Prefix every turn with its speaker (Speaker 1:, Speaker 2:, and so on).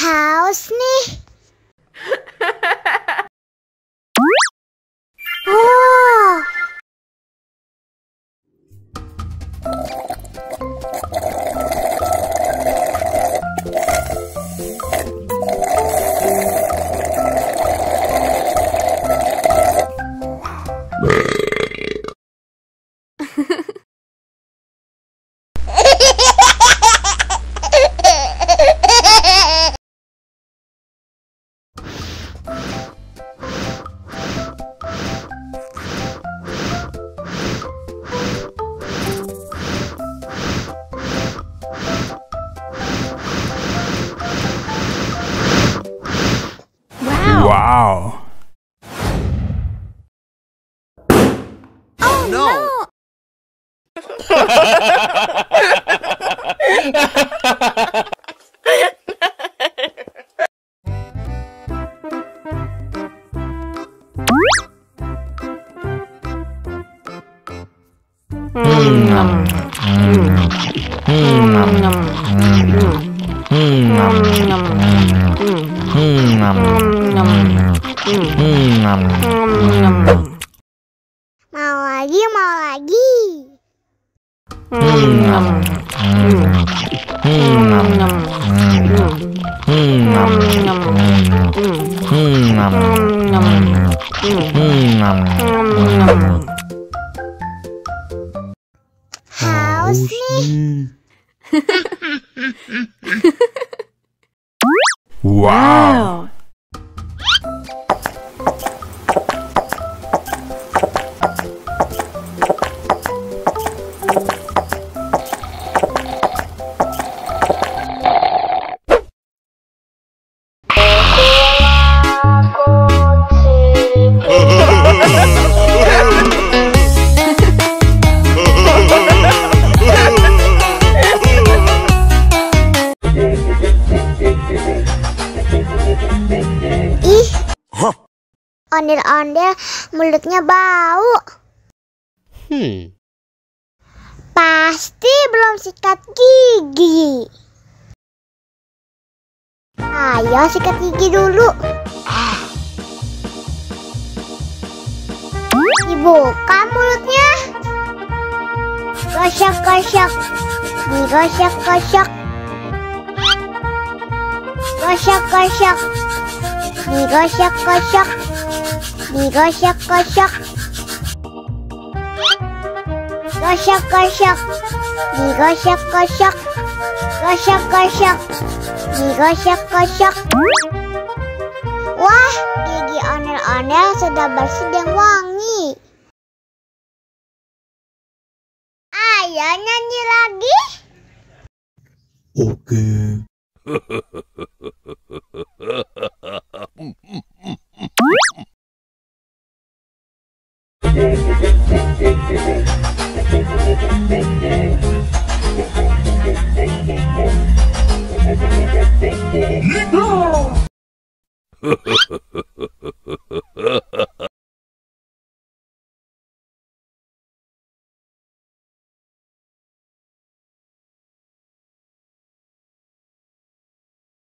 Speaker 1: Haus nih. Oh.
Speaker 2: Wow.
Speaker 1: Oh no. Mau lagi, mau lagi. Haus nih.
Speaker 2: Wow.
Speaker 1: Ih, ondel-ondel mulutnya bau. Pasti belum sikat gigi. Ayo sikat gigi dulu. Dibuka mulutnya. Gosok-gosok. Digosok-gosok. Gosok-gosok. Digosok-gosok. Digosok-gosok. Gosok-gosok. Digosok-gosok. Gosok-gosok. Digosok-gosok. Wah, gigi ondel-ondel sudah bersih dan wangi. Ayo nyanyi lagi.
Speaker 2: Oke.